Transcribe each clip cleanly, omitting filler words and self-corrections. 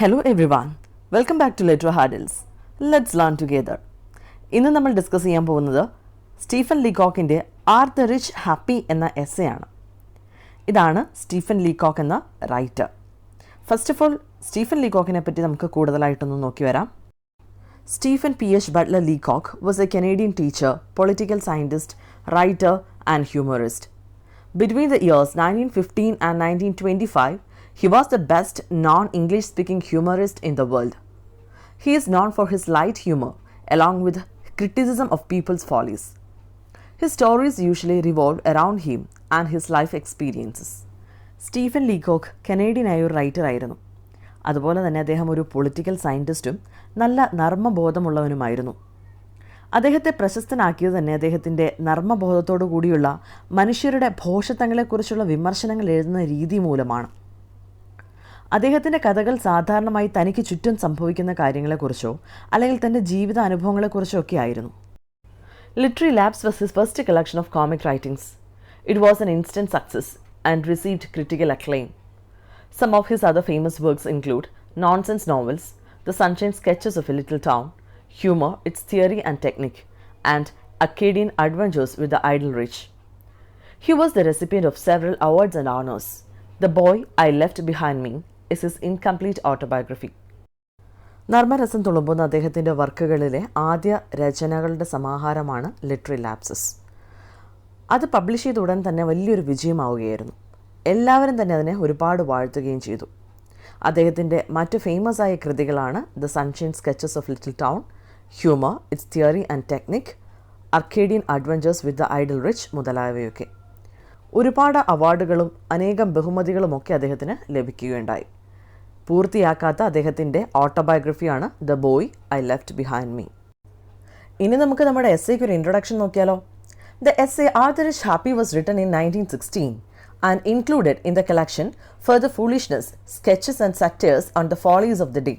Hello everyone, welcome back to Little Hurdles. Let's learn together. ഇന്ന് നമ്മൾ discuss ചെയ്യാൻ പോകുന്നത് സ്റ്റീഫൻ ലീകോക്കിൻ്റെ ആർ ദ റിച്ച് ഹാപ്പി എന്ന എസ്സേ ആണ്. ഇതാണ് സ്റ്റീഫൻ ലീകോക്ക് എന്ന writer. First of all Stephen ലീകോക്കിനെ പറ്റി നമുക്ക് കൂടുതലായിട്ടൊന്ന് നോക്കി വരാം. Stephen P.H. Butler Leacock was a Canadian teacher, political scientist, writer and humorist. Between the years 1915 and 1925, he was the best non-English speaking humorist in the world. He is known for his light humor along with criticism of people's follies. His stories usually revolve around him and his life experiences. Stephen Leacock കനേഡിയനായ ഒരു writer ആയിരുന്നു. അതുപോലെ തന്നെ അദ്ദേഹം ഒരു political സയൻറ്റിസ്റ്റും നല്ല നർമ്മബോധമുള്ളവനുമായിരുന്നു. അദ്ദേഹത്തെ പ്രശസ്തനാക്കിയത് തന്നെ അദ്ദേഹത്തിൻ്റെ നർമ്മബോധത്തോടു കൂടിയുള്ള മനുഷ്യരുടെ ഭോഷത്വങ്ങളെക്കുറിച്ചുള്ള വിമർശനങ്ങൾ എഴുതുന്ന രീതി മൂലമാണ്. അദ്ദേഹത്തിൻ്റെ കഥകൾ സാധാരണമായി തനിക്ക് ചുറ്റും സംഭവിക്കുന്ന കാര്യങ്ങളെക്കുറിച്ചോ അല്ലെങ്കിൽ തൻ്റെ ജീവിത അനുഭവങ്ങളെക്കുറിച്ചോ ഒക്കെ ആയിരുന്നു. Literary labs was his first collection of comic writings. It was an instant success and received critical acclaim. Some of his other famous works include nonsense novels, The Sunshine Sketches of a Little Town, Humor, Its Theory and Technique, and Acadian Adventures with the Idle Rich. He was the recipient of several awards and honors. The Boy I Left Behind Me is his incomplete autobiography. നർമ്മരസം തുളുമ്പുന്ന അദ്ദേഹത്തിൻ്റെ വർക്കുകളിലെ ആദ്യ രചനകളുടെ സമാഹാരമാണ് literary lapses. അത് publish ചെയ്ത ഉടൻ തന്നെ വലിയൊരു വിജയമാവുകയായിരുന്നു. എല്ലാവരും തന്നെ അതിനെ ഒരുപാട് വാഴ്ത്തുകയും ചെയ്തു. അദ്ദേഹത്തിൻ്റെ മറ്റ് ഫേമസ് ആയ കൃതികളാണ് the sunshine sketches of little town, humour, its theory and technique, Arcadian adventures with the idle rich മുതലായവയൊക്കെ. ഒരുപാട് അവാർഡുകളും അനേകം ബഹുമതികളുമൊക്കെ അദ്ദേഹത്തിന് ലഭിക്കുകയുണ്ടായി. പൂർത്തിയാക്കാത്ത അദ്ദേഹത്തിൻ്റെ ഓട്ടോബയോഗ്രഫിയാണ് the boy I left behind me. ഇനി നമുക്ക് നമ്മുടെ എസ്സേക്ക് ഒരു ഇൻട്രൊഡക്ഷൻ നോക്കിയാലോ. The essay are the rich happy was written in 1916 and included in the collection Further Foolishness, Sketches and Satires on the Follies of the Day.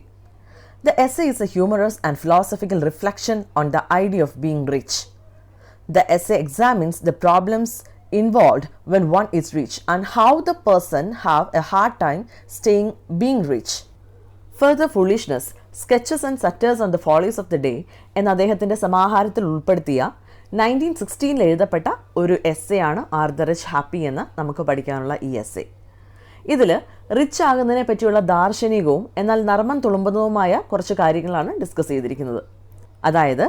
The essay is a humorous and philosophical reflection on the idea of being rich. The essay examines the problems involved when one is rich and how the person have a hard time being rich. Further Foolishness, Sketches and Satires on the Follies of the Day എന്ന അദ്ദേഹത്തിൻ്റെ സമാഹാരത്തിൽ ഉൾപ്പെടുത്തിയ 1916 എഴുതപ്പെട്ട ഒരു essay ആണ് R the rich happy എന്ന് നമുക്ക് പഠിക്കാനുള്ള ഈ എസ്സേ. ഇതിൽ റിച്ച് ആകുന്നതിനെ പറ്റിയുള്ള ദാർശനികവും എന്നാൽ നർമ്മം തുളുമ്പുന്നതുമായ കുറച്ച് കാര്യങ്ങളാണ് ഡിസ്കസ് ചെയ്തിരിക്കുന്നത്. അതായത്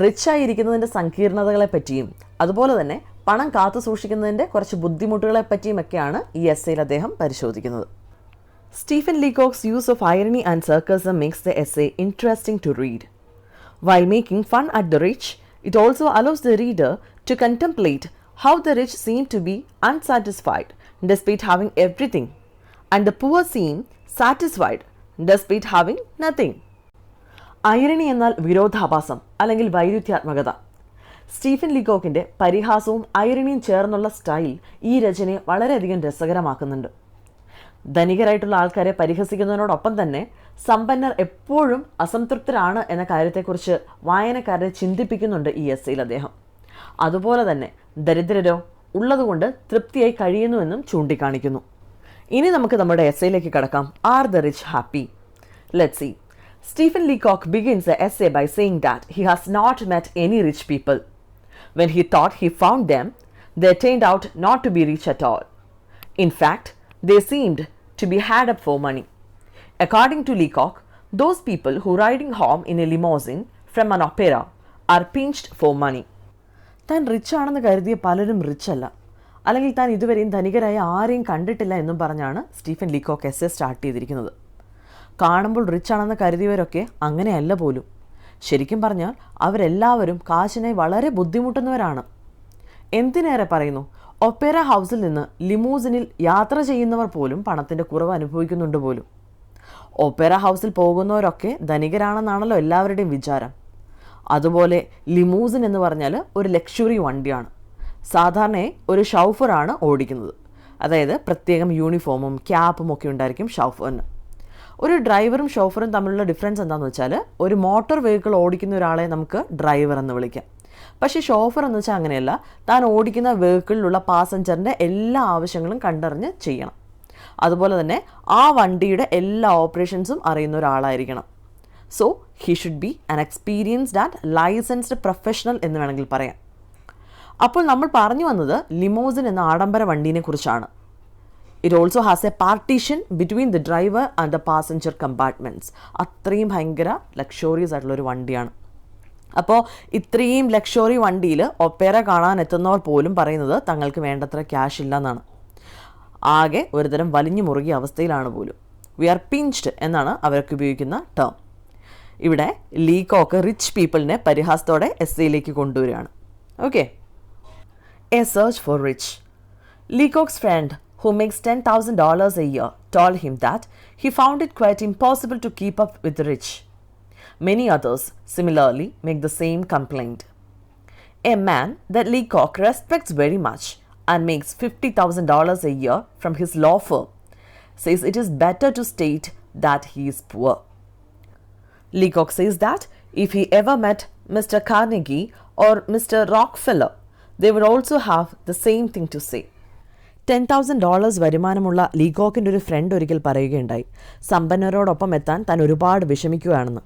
റിച്ചായിരിക്കുന്നതിൻ്റെ സങ്കീർണതകളെ പറ്റിയും അതുപോലെ തന്നെ പണം കാത്തു സൂക്ഷിക്കുന്നതിൻ്റെ കുറച്ച് ബുദ്ധിമുട്ടുകളെ പറ്റിയുമൊക്കെയാണ് ഈ എസ്സേയിൽ അദ്ദേഹം പരിശോധിക്കുന്നത്. Stephen Leacock's use of irony and sarcasm makes the essay interesting to read. While making fun at the rich, it also allows the reader to contemplate how the rich seem to be unsatisfied despite having everything, and the poor seem satisfied despite having nothing. Irony എന്നാൽ വിരോധാഭാസം അല്ലെങ്കിൽ വൈരുദ്ധ്യാത്മകത. Stephen ലീകോക്കിൻ്റെ പരിഹാസവും ഐറണിയും ചേർന്നുള്ള style ഈ രചനയെ വളരെയധികം രസകരമാക്കുന്നുണ്ട്. ധനികരായിട്ടുള്ള ആൾക്കാരെ പരിഹസിക്കുന്നതിനോടൊപ്പം തന്നെ സമ്പന്നർ എപ്പോഴും അസംതൃപ്തരാണ് എന്ന കാര്യത്തെക്കുറിച്ച് വായനക്കാരെ ചിന്തിപ്പിക്കുന്നുണ്ട് ഈ എസ്സേയിൽ അദ്ദേഹം. അതുപോലെ തന്നെ ദരിദ്രരോ ഉള്ളതുകൊണ്ട് തൃപ്തിയായി കഴിയുന്നുവെന്നും ചൂണ്ടിക്കാണിക്കുന്നു. ഇനി നമുക്ക് നമ്മുടെ എസ്സേയിലേക്ക് കടക്കാം. Are the rich happy? Let's see. Stephen Leacock begins the essay by saying that he has not met any rich people. When he thought he found them, they turned out not to be rich at all. In fact, they seemed to be had up for money. According to Leacock, those people who riding home in a limousine from an opera are pinched for money. താൻ rich ആണെന്ന് കരുതിയ പലരും rich അല്ല, അല്ലെങ്കിൽ താൻ ഇതുവരെയും ധനികരായ ആരെയും കണ്ടിട്ടില്ല എന്നും പറഞ്ഞാണ് സ്റ്റീഫൻ ലീകോക്ക് എസ്സേ സ്റ്റാർട്ട് ചെയ്തിരിക്കുന്നത്. കാണുമ്പോൾ റിച്ച് ആണെന്ന് കരുതിയവരൊക്കെ അങ്ങനെയല്ല പോലും. ശരിക്കും പറഞ്ഞാൽ അവരെല്ലാവരും കാശിനായി വളരെ ബുദ്ധിമുട്ടുന്നവരാണ്. എന്തിനേറെ പറയുന്നു, ഒപ്പേറ ഹൗസിൽ നിന്ന് ലിമൂസിനിൽ യാത്ര ചെയ്യുന്നവർ പോലും പണത്തിൻ്റെ കുറവ് അനുഭവിക്കുന്നുണ്ട് പോലും. ഒപ്പേറ ഹൗസിൽ പോകുന്നവരൊക്കെ ധനികരാണെന്നാണല്ലോ എല്ലാവരുടെയും വിചാരം. അതുപോലെ ലിമൂസിൻ എന്ന് പറഞ്ഞാൽ ഒരു ലക്ഷറി വണ്ടിയാണ്. സാധാരണയായി ഒരു ഷൗഫറാണ് ഓടിക്കുന്നത്. അതായത് പ്രത്യേകം യൂണിഫോമും ക്യാപ്പും ഒക്കെ ഉണ്ടായിരിക്കും ഷൗഫറിന്. ഒരു ഡ്രൈവറും ഷോഫറും തമ്മിലുള്ള ഡിഫറൻസ് എന്താണെന്ന് വെച്ചാൽ, ഒരു മോട്ടോർ വെഹിക്കിൾ ഓടിക്കുന്ന ഒരാളെ നമുക്ക് ഡ്രൈവർ എന്ന് വിളിക്കാം. പക്ഷേ ഷോഫർ എന്ന് വെച്ചാൽ അങ്ങനെയല്ല. താൻ ഓടിക്കുന്ന വെഹിക്കിളിലുള്ള പാസഞ്ചറിൻ്റെ എല്ലാ ആവശ്യങ്ങളും കണ്ടറിഞ്ഞ് ചെയ്യണം. അതുപോലെ തന്നെ ആ വണ്ടിയുടെ എല്ലാ ഓപ്പറേഷൻസും അറിയുന്ന ഒരാളായിരിക്കണം. So he should be an experienced and licensed professional എന്ന് വേണമെങ്കിൽ പറയാം. അപ്പോൾ നമ്മൾ പറഞ്ഞു വന്നത് ലിമോസിൻ എന്ന ആഡംബര വണ്ടീനെ കുറിച്ചാണ്. It also has A partition between the driver and the passenger compartments. അത്രയും ഭയങ്കര ലക്ഷറിയസ് ആയിട്ടുള്ളൊരു വണ്ടിയാണ്. അപ്പോൾ ഇത്രയും ലക്ഷറി വണ്ടിയിൽ ഒപ്പേറ കാണാൻ എത്തുന്നവർ പോലും പറയുന്നത് തങ്ങൾക്ക് വേണ്ടത്ര ക്യാഷ് ഇല്ല എന്നാണ്. ആകെ ഒരുതരം വലിഞ്ഞു മുറുകിയ അവസ്ഥയിലാണ് പോലും. വി ആർ പിഞ്ച്ഡ് എന്നാണ് അവരൊക്കെ ഉപയോഗിക്കുന്ന ടേം. ഇവിടെ ലീകോക്ക് റിച്ച് പീപ്പിളിനെ പരിഹാസത്തോടെ എസ്സേയിലേക്ക് കൊണ്ടുവരികയാണ്. Okay. A search for rich. Leacock's friend, who makes $10,000 a year, told him that he found it quite impossible to keep up with the rich. Many others, similarly, make the same complaint. A man that Leacock respects very much and makes $50,000 a year from his law firm says it is better to state that he is poor. Leacock says that if he ever met Mr. Carnegie or Mr. Rockefeller, they would also have the same thing to say. $10,000 വരുമാനമുള്ള ലീകോക്കിൻ്റെ ഒരു front ഒരിക്കൽ പറയുകയുണ്ടായി, സമ്പന്നരോടൊപ്പം എത്താൻ താൻ ഒരുപാട് വിഷമിക്കുകയാണെന്ന്.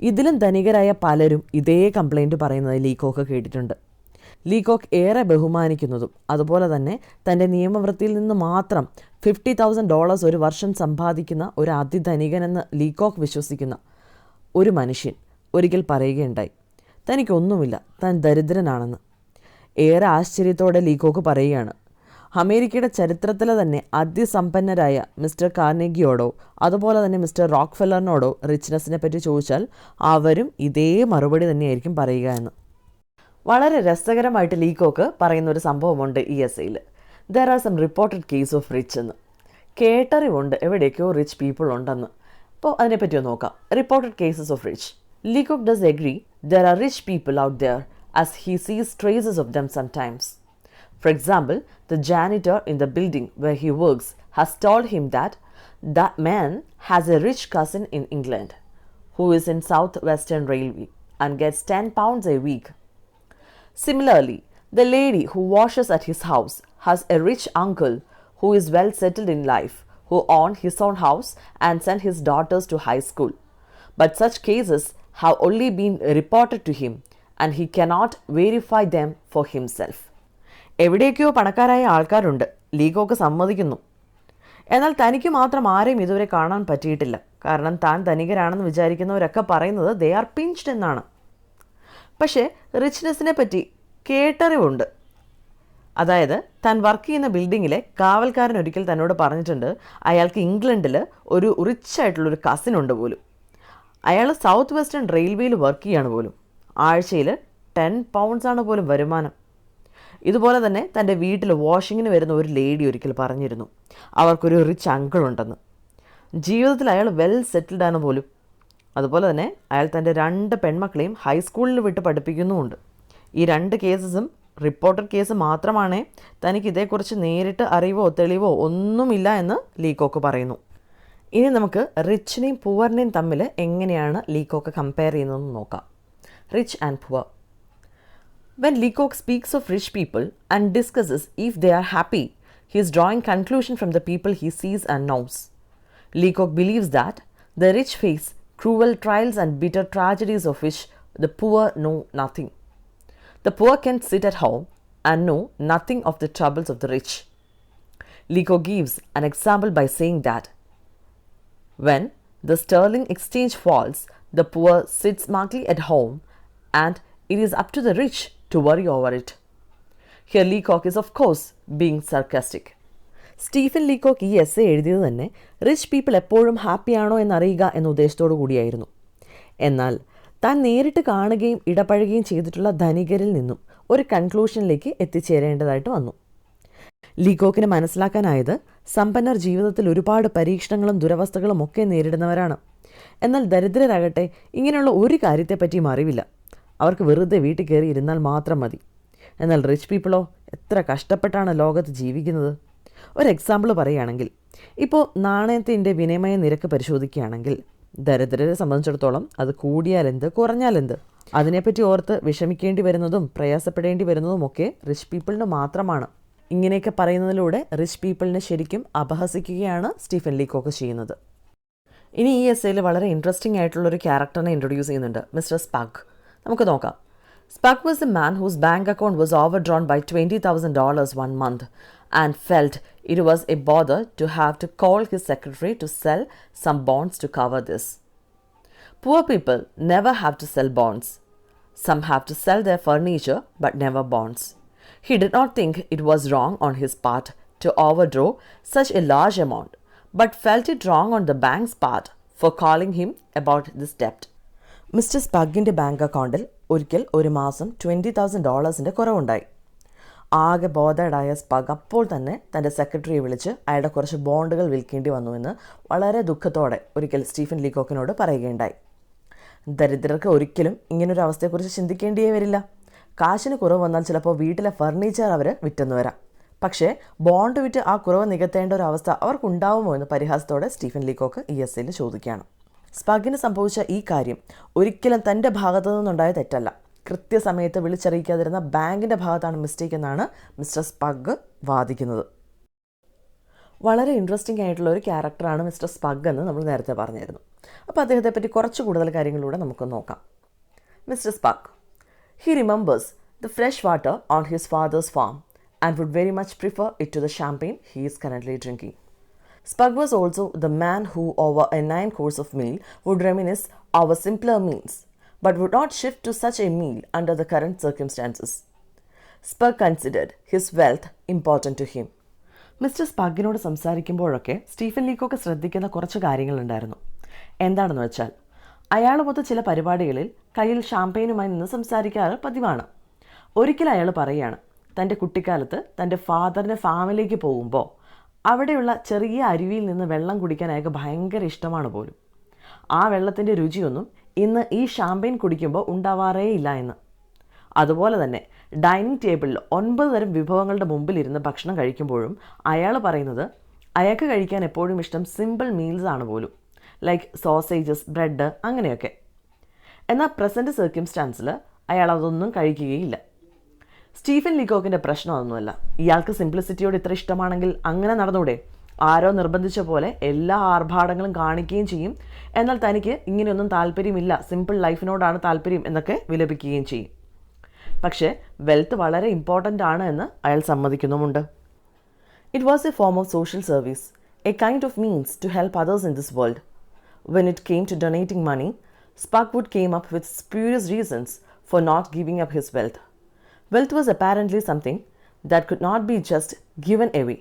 ഇതിലും ധനികരായ പലരും ഇതേ കംപ്ലൈൻറ്റ് പറയുന്നത് ലീകോക്ക് കേട്ടിട്ടുണ്ട്. ലീകോക്ക് ഏറെ ബഹുമാനിക്കുന്നതും അതുപോലെ തന്നെ തൻ്റെ നിയമവൃത്തിയിൽ നിന്ന് മാത്രം $50,000 ഒരു വർഷം സമ്പാദിക്കുന്ന ഒരു അതിധനികനെന്ന് ലീകോക്ക് വിശ്വസിക്കുന്ന ഒരു മനുഷ്യൻ ഒരിക്കൽ പറയുകയുണ്ടായി, തനിക്കൊന്നുമില്ല, താൻ ദരിദ്രനാണെന്ന്. ഏറെ ആശ്ചര്യത്തോടെ ലീകോക്ക് പറയുകയാണ്, അമേരിക്കയുടെ ചരിത്രത്തിലെ തന്നെ അതിസമ്പന്നരായ മിസ്റ്റർ കാർനെഗിയോടോ അതുപോലെ തന്നെ മിസ്റ്റർ റോക്ക്ഫെല്ലറിനോടോ റിച്ച്നെസ്സിനെ പറ്റി ചോദിച്ചാൽ അവരും ഇതേ മറുപടി തന്നെയായിരിക്കും പറയുക എന്ന്. വളരെ രസകരമായിട്ട് ലീകോക്ക് പറയുന്ന ഒരു സംഭവമുണ്ട് ഈ എസ്സേയിൽ. There are some reported case of rich എന്ന്. കേട്ടറിവുണ്ട് എവിടെയൊക്കെയോ റിച്ച് പീപ്പിൾ ഉണ്ടെന്ന്. അപ്പോൾ അതിനെപ്പറ്റി ഒന്ന് നോക്കാം. Reported cases of rich. Leacock does agree there are rich people out there as he sees traces of them sometimes. For example, the janitor in the building where he works has told him that that man has a rich cousin in England who is in South Western Railway and gets £10 a week. Similarly, the lady who washes at his house has a rich uncle who is well settled in life, who owns his own house and sent his daughters to high school. But such cases have only been reported to him and he cannot verify them for himself. എവിടെയൊക്കെയോ പണക്കാരായ ആൾക്കാരുണ്ട്, ലീകോക്ക് സമ്മതിക്കുന്നു. എന്നാൽ തനിക്ക് മാത്രം ആരെയും ഇതുവരെ കാണാൻ പറ്റിയിട്ടില്ല. കാരണം താൻ ധനികരാണെന്ന് വിചാരിക്കുന്നവരൊക്കെ പറയുന്നത് ദേ ആർ പിഞ്ച്ഡ് എന്നാണ്. പക്ഷേ റിച്ച്നെസ്സിനെ പറ്റി കേട്ടറിവുണ്ട്. അതായത് താൻ വർക്ക് ചെയ്യുന്ന ബിൽഡിങ്ങിലെ കാവൽക്കാരൻ ഒരിക്കൽ തന്നോട് പറഞ്ഞിട്ടുണ്ട് അയാൾക്ക് ഇംഗ്ലണ്ടിൽ ഒരു റിച്ച് ആയിട്ടുള്ളൊരു കസിൻ ഉണ്ട് പോലും. അയാൾ സൗത്ത് വെസ്റ്റേൺ റെയിൽവേയിൽ വർക്ക് ചെയ്യാണ് പോലും. ആഴ്ചയിൽ £10 പോലും വരുമാനം. ഇതുപോലെ തന്നെ തൻ്റെ വീട്ടിൽ വാഷിങ്ങിന് വരുന്ന ഒരു ലേഡി ഒരിക്കൽ പറഞ്ഞിരുന്നു അവർക്കൊരു റിച്ച് അങ്കിൾ ഉണ്ടെന്ന്. ജീവിതത്തിൽ അയാൾ വെൽ സെറ്റിൽഡ് ആണ് പോലും. അതുപോലെ തന്നെ അയാൾ തൻ്റെ 2 പെൺമക്കളെയും ഹൈസ്കൂളിൽ വിട്ട് പഠിപ്പിക്കുന്നുമുണ്ട്. ഈ 2 കേസസും റിപ്പോർട്ടഡ് കേസ് മാത്രമാണേ, തനിക്ക് ഇതേക്കുറിച്ച് നേരിട്ട് അറിവോ തെളിവോ ഒന്നുമില്ല എന്ന് ലീകോക്ക് പറയുന്നു. ഇനി നമുക്ക് റിച്ചിനെയും പുവറിനെയും തമ്മിൽ എങ്ങനെയാണ് ലീകോക്ക് കമ്പയർ ചെയ്യുന്നതെന്ന് നോക്കാം. Rich and poor. When Leacock speaks of rich people and discusses if they are happy, he is drawing conclusion from the people he sees and knows. Leacock believes that the rich face cruel trials and bitter tragedies of which the poor know nothing. The poor can sit at home and know nothing of the troubles of the rich. Leacock gives an example by saying that when the sterling exchange falls, the poor sit smartly at home and it is up to the rich to worry over it. Here Leacock is of course being sarcastic. Stephen Leacock ഈ essay എഴുതിയത് തന്നെ rich people എപ്പോഴും ഹാപ്പിയാണോ എന്നറിയുക എന്ന ഉദ്ദേശത്തോടു കൂടിയായിരുന്നു. എന്നാൽ താൻ നേരിട്ട് കാണുകയും ഇടപഴകുകയും ചെയ്തിട്ടുള്ള ധനികരിൽ നിന്നും ഒരു കൺക്ലൂഷനിലേക്ക് എത്തിച്ചേരേണ്ടതായിട്ട് വന്നു. ലീകോക്കിന് മനസ്സിലാക്കാനായത് സമ്പന്നർ ജീവിതത്തിൽ ഒരുപാട് പരീക്ഷണങ്ങളും ദുരവസ്ഥകളും ഒക്കെ നേരിടുന്നവരാണ്. എന്നാൽ ദരിദ്രരാകട്ടെ ഇങ്ങനെയുള്ള ഒരു കാര്യത്തെപ്പറ്റിയും അറിവില്ല. അവർക്ക് വെറുതെ വീട്ടിൽ കയറി ഇരുന്നാൽ മാത്രം മതി. എന്നാൽ റിച്ച് പീപ്പിളോ എത്ര കഷ്ടപ്പെട്ടാണ് ലോകത്ത് ജീവിക്കുന്നത്. ഒരു എക്സാമ്പിൾ പറയുകയാണെങ്കിൽ, ഇപ്പോൾ നാണയത്തിൻ്റെ വിനിമയ നിരക്ക് പരിശോധിക്കുകയാണെങ്കിൽ ദരിദ്രരെ സംബന്ധിച്ചിടത്തോളം അത് കൂടിയാലെന്ത് കുറഞ്ഞാലെന്ത്, അതിനെപ്പറ്റി ഓർത്ത് വിഷമിക്കേണ്ടി വരുന്നതും പ്രയാസപ്പെടേണ്ടി വരുന്നതും ഒക്കെ റിച്ച് പീപ്പിളിന് മാത്രമാണ്. ഇങ്ങനെയൊക്കെ പറയുന്നതിലൂടെ റിച്ച് പീപ്പിളിനെ ശരിക്കും അപഹസിക്കുകയാണ് സ്റ്റീഫൻ ലീകോക്ക് ചെയ്യുന്നത്. ഇനി ഈ എസ്സേയിൽ വളരെ ഇൻട്രസ്റ്റിംഗ് ആയിട്ടുള്ളൊരു ക്യാരക്ടറിനെ ഇൻട്രൊഡ്യൂസ് ചെയ്യുന്നുണ്ട്, മിസ്റ്റർ സ്പഗ്. നമുക്ക് നോക്കാം. Spug was a man whose bank account was overdrawn by $20,000 one month and felt it was a bother to have to call his secretary to sell some bonds to cover this. Poor people never have to sell bonds. Some have to sell their furniture but never bonds. He did not think it was wrong on his part to overdraw such a large amount, but felt it wrong on the bank's part for calling him about this debt. Mr സ്പഗിൻ്റെ bank അക്കൗണ്ടിൽ ഒരിക്കൽ ഒരു മാസം $20,000 കുറവുണ്ടായി. ആകെ ബോധേഡായ സ്പഗ് അപ്പോൾ തന്നെ തൻ്റെ സെക്രട്ടറിയെ വിളിച്ച് അയാളുടെ കുറച്ച് ബോണ്ടുകൾ വിൽക്കേണ്ടി വന്നുവെന്ന് വളരെ ദുഃഖത്തോടെ ഒരിക്കൽ സ്റ്റീഫൻ ലീകോക്കിനോട് പറയുകയുണ്ടായി. ദരിദ്രർക്ക് ഒരിക്കലും ഇങ്ങനൊരു അവസ്ഥയെക്കുറിച്ച് ചിന്തിക്കേണ്ടിയേ വരില്ല. കാശിന് കുറവ് വന്നാൽ ചിലപ്പോൾ വീട്ടിലെ ഫർണിച്ചർ അവർ വിറ്റെന്ന് വരാം. പക്ഷേ ബോണ്ട് വിറ്റ് ആ കുറവ് നികത്തേണ്ട ഒരു അവസ്ഥ അവർക്കുണ്ടാവുമോ എന്ന് പരിഹാസത്തോടെ സ്റ്റീഫൻ ലീകോക്ക് ഈ എസ്സേയിൽ ചോദിക്കുകയാണ്. സ്പഗിന് സംഭവിച്ച ഈ കാര്യം ഒരിക്കലും തൻ്റെ ഭാഗത്തു നിന്നുണ്ടായ തെറ്റല്ല. കൃത്യസമയത്ത് വിളിച്ചറിയിക്കാതിരുന്ന ബാങ്കിൻ്റെ ഭാഗത്താണ് മിസ്റ്റേക്ക് എന്നാണ് മിസ്റ്റർ സ്പഗ് വാദിക്കുന്നത്. വളരെ ഇൻട്രസ്റ്റിംഗ് ആയിട്ടുള്ള ഒരു ക്യാരക്ടറാണ് മിസ്റ്റർ സ്പഗ് എന്ന് നമ്മൾ നേരത്തെ പറഞ്ഞിരുന്നു. അപ്പോൾ അദ്ദേഹത്തെ പറ്റി കുറച്ച് കൂടുതൽ കാര്യങ്ങളിലൂടെ നമുക്ക് നോക്കാം. Mr Spug, he remembers the fresh water on his father's farm and would very much prefer it to the champagne he is currently drinking. Spug was also the man who, over a 9-course of meal, would reminisce over simpler means, but would not shift to such a meal under the current circumstances. Spug considered his wealth important to him. Mr സ്പഗിനോട് സംസാരിക്കുമ്പോഴൊക്കെ Stephen Leacock ശ്രദ്ധിക്കുന്ന കുറച്ച് കാര്യങ്ങളുണ്ടായിരുന്നു. എന്താണെന്ന് വെച്ചാൽ, അയാളുമൊത്ത് ചില പരിപാടികളിൽ കയ്യിൽ ഷാമ്പെയിനുമായി നിന്ന് സംസാരിക്കാറ് പതിവാണ്. ഒരിക്കൽ അയാൾ പറയുകയാണ്, തൻ്റെ കുട്ടിക്കാലത്ത് തൻ്റെ ഫാദറിൻ്റെ ഫാമിലേക്ക് പോകുമ്പോൾ അവിടെയുള്ള ചെറിയ അരുവിയിൽ നിന്ന് വെള്ളം കുടിക്കാൻ അയാൾക്ക് ഭയങ്കര ഇഷ്ടമാണ് പോലും. ആ വെള്ളത്തിൻ്റെ രുചിയൊന്നും ഇന്ന് ഈ ഷാമ്പെയിൻ കുടിക്കുമ്പോൾ ഉണ്ടാവാറേ ഇല്ല എന്ന്. അതുപോലെ തന്നെ ഡൈനിങ് ടേബിളിൽ 9 തരം വിഭവങ്ങളുടെ മുമ്പിലിരുന്ന് ഭക്ഷണം കഴിക്കുമ്പോഴും അയാൾ പറയുന്നത് അയാൾക്ക് കഴിക്കാൻ എപ്പോഴും ഇഷ്ടം സിമ്പിൾ മീൽസ് ആണ് പോലും, ലൈക്ക് സോസേജസ്, ബ്രെഡ്, അങ്ങനെയൊക്കെ. എന്നാൽ പ്രസൻറ്റ് സർക്യൂംസ്റ്റാൻസിൽ അയാൾ അതൊന്നും കഴിക്കുകയില്ല. സ്റ്റീഫൻ ലീകോക്കിൻ്റെ പ്രശ്നം അതൊന്നുമല്ല. ഇയാൾക്ക് സിംപ്ലിസിറ്റിയോട് ഇത്ര ഇഷ്ടമാണെങ്കിൽ അങ്ങനെ നടന്നൂടെ? ആരോ നിർബന്ധിച്ച പോലെ എല്ലാ ആർഭാടങ്ങളും കാണിക്കുകയും ചെയ്യും, എന്നാൽ തനിക്ക് ഇങ്ങനെയൊന്നും താല്പര്യമില്ല, സിമ്പിൾ ലൈഫിനോടാണ് താല്പര്യം എന്നൊക്കെ വിലപിക്കുകയും ചെയ്യും. പക്ഷേ വെൽത്ത് വളരെ ഇമ്പോർട്ടൻ്റ് ആണ് എന്ന് അയാൾ സമ്മതിക്കുന്നുമുണ്ട്. It was a form of social service, a kind of means to help others in this world. When it came to donating money, Spug would came up with spurious reasons for not giving up his wealth. Wealth was apparently something that could not be just given away,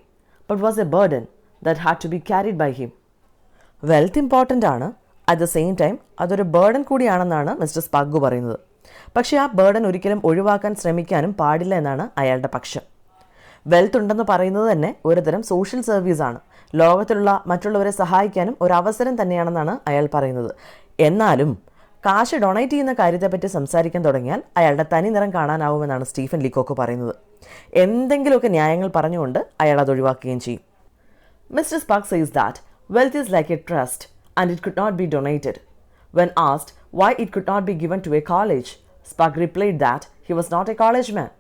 but was a burden that had to be carried by him. Wealth important ആണ്, at the same time അതൊരു burden കൂടിയാണെന്നാണ് mister സ്പഗ് പറയുന്നത്. പക്ഷേ ആ burden ഒരിക്കലും ഒഴിവാക്കാൻ ശ്രമിക്കാനും പാടില്ല എന്നാണ് അയാളുടെ പക്ഷം. വെൽത്ത് ഉണ്ടെന്ന് പറയുന്നത് തന്നെ ഒരുതരം സോഷ്യൽ സർവീസാണ്, ലോകത്തിലുള്ള മറ്റുള്ളവരെ സഹായിക്കാനും ഒരു അവസരം തന്നെയാണെന്നാണ് അയാൾ പറയുന്നത്. എന്നാലും കാശ് ഡൊണേറ്റ് ചെയ്യുന്ന കാര്യത്തെപ്പറ്റി സംസാരിക്കാൻ തുടങ്ങിയാൽ അയാളുടെ തനി നിറം കാണാനാവുമെന്നാണ് സ്റ്റീഫൻ ലീകോക്ക് പറയുന്നത്. എന്തെങ്കിലുമൊക്കെ ന്യായങ്ങൾ പറഞ്ഞുകൊണ്ട് അയാൾ അത് ഒഴിവാക്കുകയും ചെയ്യും. Mr Spug says that wealth is like a trust and it could not be donated. When asked why it could not be given to a college, Spug replied that he was not a college man.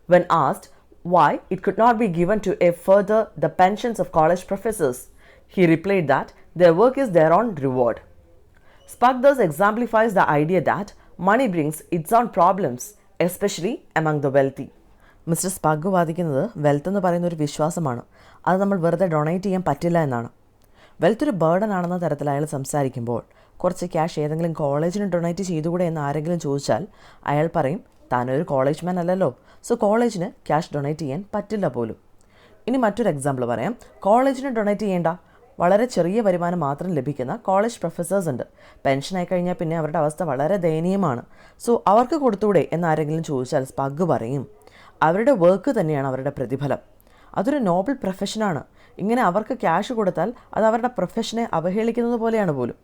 When asked why it could not be given to a further the pensions of college professors, he replied that their work is their own reward. Spug thus exemplifies the idea that money brings its own problems, especially among the wealthy. Mr Spug വാദിക്കുന്നത് wealth എന്ന് പറയുന്ന ഒരു വിശ്വാസമാണ്, അത് നമ്മൾ വെറുതെ donate ചെയ്യാൻ പറ്റില്ല എന്നാണ്. വെൽത്ത് ഒരു ബേർഡൻ ആണെന്ന തരത്തിൽ അയാൾ സംസാരിക്കുമ്പോൾ കുറച്ച് ക്യാഷ് ഏതെങ്കിലും കോളേജിന് ഡൊണേറ്റ് ചെയ്തുകൂടെ എന്ന് ആരെങ്കിലും ചോദിച്ചാൽ അയാൾ പറയും, താനൊരു കോളേജ് മാൻ അല്ലല്ലോ, സോ കോളേജിന് ക്യാഷ് ഡൊണേറ്റ് ചെയ്യാൻ പറ്റില്ല പോലും. ഇനി മറ്റൊരു എക്സാമ്പിൾ പറയാം. കോളേജിന് ഡൊണേറ്റ് ചെയ്യേണ്ട, വളരെ ചെറിയ വരുമാനം മാത്രം ലഭിക്കുന്ന കോളേജ് പ്രൊഫസേഴ്സ് ഉണ്ട്. പെൻഷനായി കഴിഞ്ഞാൽ പിന്നെ അവരുടെ അവസ്ഥ വളരെ ദയനീയമാണ്. സോ അവർക്ക് കൊടുത്തൂടെ എന്നാരെങ്കിലും ചോദിച്ചാൽ സ്പഗ് പറയും, അവരുടെ വർക്ക് തന്നെയാണ് അവരുടെ പ്രതിഫലം, അതൊരു നോബൽ പ്രൊഫഷനാണ്. ഇങ്ങനെ അവർക്ക് ക്യാഷ് കൊടുത്താൽ അത് അവരുടെ പ്രൊഫഷനെ അവഹേളിക്കുന്നത് പോലെയാണ് പോലും.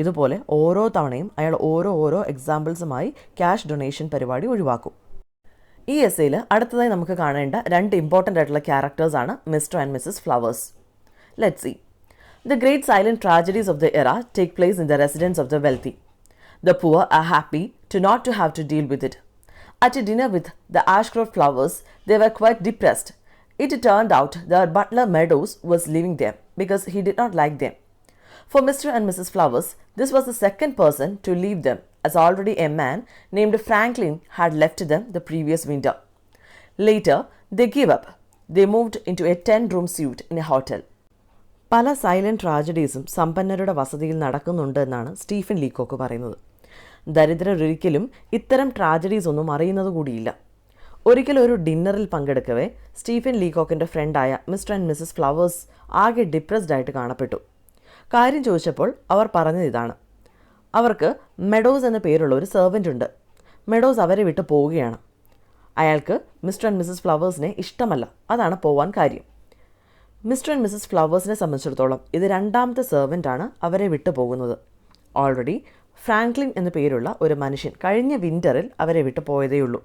ഇതുപോലെ ഓരോ തവണയും അയാൾ ഓരോ എക്സാമ്പിൾസുമായി ക്യാഷ് ഡൊണേഷൻ പരിപാടി ഒഴിവാക്കും. ഈ എസ്സേയിൽ അടുത്തതായി നമുക്ക് കാണേണ്ട 2 ഇമ്പോർട്ടൻ്റ് ആയിട്ടുള്ള ക്യാരക്ടേഴ്സാണ് Mr and Mrs Flowers. Let's see. The great silent tragedies of the era take place in the residence of the wealthy. The poor are happy to not to have to deal with it. At a dinner with the Ashcroft Flowers, they were quite depressed, It turned out that Butler Meadows was leaving them because he did not like them. For Mr. and Mrs. Flowers, this was the second person to leave them, as already a man named Franklin had left them the previous winter. Later, they gave up. They moved into a 10-room suite in a hotel. പല silent ട്രാജഡീസും സമ്പന്നരുടെ വസതിയിൽ നടക്കുന്നുണ്ട് എന്നാണ് Stephen ലീകോക്ക് പറയുന്നത്. ദരിദ്രരൊരിക്കലും ഇത്തരം tragedies ഒന്നും അറിയുന്നത് കൂടിയില്ല. ഒരിക്കലും ഒരു ഡിന്നറിൽ പങ്കെടുക്കവേ സ്റ്റീഫൻ ലീകോക്കിൻ്റെ ഫ്രണ്ടായ മിസ്റ്റർ ആൻഡ് മിസ്സസ് ഫ്ലവേഴ്സ് ആകെ ഡിപ്രസ്ഡ് ആയിട്ട് കാണപ്പെട്ടു. കാര്യം ചോദിച്ചപ്പോൾ അവർ പറഞ്ഞത് ഇതാണ്: അവർക്ക് മെഡോസ് എന്ന പേരുള്ള ഒരു സെർവൻ്റ് ഉണ്ട്. മെഡോസ് അവരെ വിട്ട് പോവുകയാണ്. അയാൾക്ക് മിസ്റ്റർ ആൻഡ് മിസ്സസ് ഫ്ലവേഴ്സിനെ ഇഷ്ടമല്ല, അതാണ് പോവാൻ കാര്യം. മിസ്റ്റർ ആൻഡ് മിസ്സസ് ഫ്ലവേഴ്സിനെ സംബന്ധിച്ചിടത്തോളം ഇത് രണ്ടാമത്തെ സെർവൻ്റാണ് അവരെ വിട്ടു പോകുന്നത്. ഓൾറെഡി ഫ്രാങ്ക്ലിൻ എന്ന പേരുള്ള ഒരു മനുഷ്യൻ കഴിഞ്ഞ വിൻ്ററിൽ അവരെ വിട്ടു പോയതേയുള്ളൂ.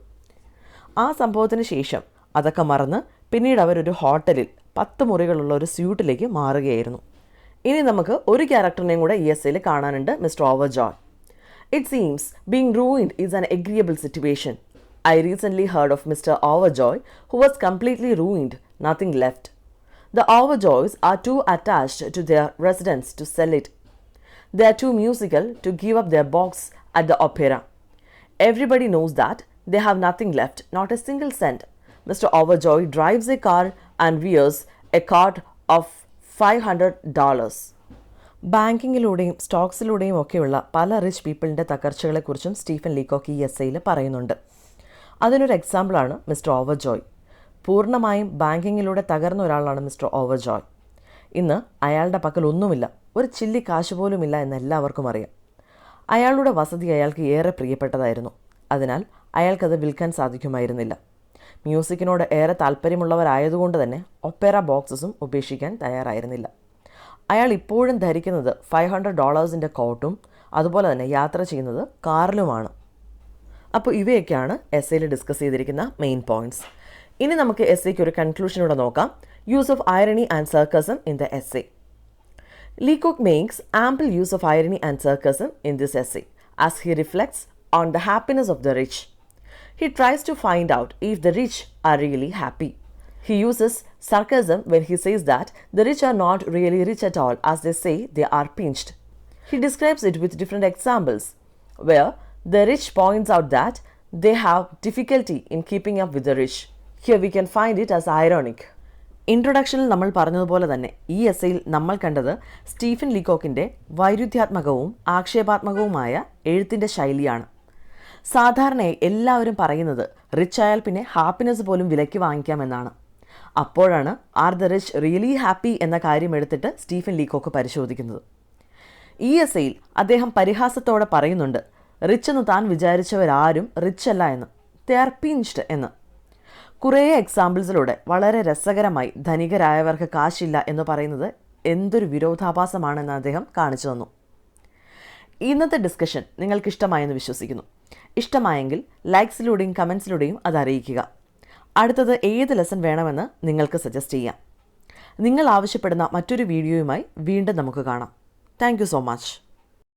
ആ സംഭവത്തിന് ശേഷം അതൊക്കെ മറന്ന് പിന്നീട് അവരൊരു ഹോട്ടലിൽ 10 മുറികളുള്ള ഒരു സ്യൂട്ടിലേക്ക് മാറുകയായിരുന്നു. ഇനി നമുക്ക് ഒരു ക്യാരക്ടറിനെയും കൂടെ ഈ എസ്സേയിൽ കാണാനുണ്ട്, Mr Overjoy. It seems being ruined is an agreeable situation. I recently heard of Mr. Overjoy, who was completely ruined, nothing left. The Overjoys are too attached to their residence to sell it. They are too musical to give up their box at the opera. Everybody knows that they have nothing left, not a single cent. Mr. Overjoy drives a car and wears a coat of $500. ബാങ്കിങ്ങിലൂടെയും സ്റ്റോക്സിലൂടെയും ഒക്കെയുള്ള പല rich പീപ്പിളിൻ്റെ തകർച്ചകളെക്കുറിച്ചും Stephen Leacock ഈ എസ്സേയിൽ പറയുന്നുണ്ട്. അതിനൊരു എക്സാമ്പിളാണ് mister ഓവർജോയ്. പൂർണ്ണമായും ബാങ്കിങ്ങിലൂടെ തകർന്ന ഒരാളാണ് mister ഓവർജോയ്. ഇന്ന് അയാളുടെ പക്കൽ ഒന്നുമില്ല, ഒരു ചില്ലി കാശ് പോലുമില്ല എന്ന് എല്ലാവർക്കും അറിയാം. അയാളുടെ വസതി അയാൾക്ക് ഏറെ പ്രിയപ്പെട്ടതായിരുന്നു. അതിനാൽ അയാൾക്കത് വിൽക്കാൻ സാധിക്കുമായിരുന്നില്ല. മ്യൂസിക്കിനോട് ഏറെ താല്പര്യമുള്ളവരായതുകൊണ്ട് തന്നെ ഒപ്പേറ ബോക്സസും ഉപേക്ഷിക്കാൻ തയ്യാറായിരുന്നില്ല. അയാൾ ഇപ്പോഴും ധരിക്കുന്നത് $500 കോട്ടും അതുപോലെ തന്നെ യാത്ര ചെയ്യുന്നത് കാറിലുമാണ്. അപ്പോൾ ഇവയൊക്കെയാണ് എസ്സേയിൽ ഡിസ്കസ് ചെയ്തിരിക്കുന്ന മെയിൻ പോയിൻറ്റ്സ്. ഇനി നമുക്ക് എസ്സേക്ക് ഒരു കൺക്ലൂഷനൂടെ നോക്കാം. Use of irony and sarcasm in the essay. Leacock makes ample use of irony and sarcasm in this essay as he reflects on the happiness of the rich. He tries to find out if the rich are really happy. He uses sarcasm when he says that the rich are not really rich at all, as they say they are pinched. He describes it with different examples where the rich points out that they have difficulty in keeping up with the rich. Here we can find it as ironic. ഇൻട്രൊഡക്ഷനിൽ നമ്മൾ പറഞ്ഞതുപോലെ തന്നെ ഈ എസ്സേയിൽ നമ്മൾ കണ്ടത് Stephen ലീകോക്കിൻ്റെ വൈരുദ്ധ്യാത്മകവും ആക്ഷേപാത്മകവുമായ എഴുത്തിൻ്റെ ശൈലിയാണ്. സാധാരണയായി എല്ലാവരും പറയുന്നത് റിച്ച് ആയാൽ പിന്നെ ഹാപ്പിനെസ് പോലും വിലയ്ക്ക് വാങ്ങിക്കാമെന്നാണ്. അപ്പോഴാണ് R the rich really happy എന്ന കാര്യം എടുത്തിട്ട് സ്റ്റീഫൻ ലീകോക്ക് പരിശോധിക്കുന്നത്. ഈ എസ്സേയിൽ അദ്ദേഹം പരിഹാസത്തോടെ പറയുന്നുണ്ട്, റിച്ച് എന്ന് താൻ വിചാരിച്ചവരാരും റിച്ച് അല്ല എന്ന്, ദേ ആർ പിഞ്ച്ഡ് എന്ന്. കുറേ എക്സാമ്പിൾസിലൂടെ വളരെ രസകരമായി ധനികരായവർക്ക് കാശില്ല എന്ന് പറയുന്നത് എന്തൊരു വിരോധാഭാസമാണെന്ന് അദ്ദേഹം കാണിച്ചു തന്നു. ഇന്നത്തെ ഡിസ്കഷൻ നിങ്ങൾക്കിഷ്ടമായെന്ന് വിശ്വസിക്കുന്നു. ഇഷ്ടമായെങ്കിൽ ലൈക്സിലൂടെയും കമൻസിലൂടെയും അത് അറിയിക്കുക. അടുത്തത് ഏത് ലെസൺ വേണമെന്ന് നിങ്ങൾക്ക് സജസ്റ്റ് ചെയ്യാം. നിങ്ങൾ ആവശ്യപ്പെടുന്ന മറ്റൊരു വീഡിയോയുമായി വീണ്ടും നമുക്ക് കാണാം. Thank you so much.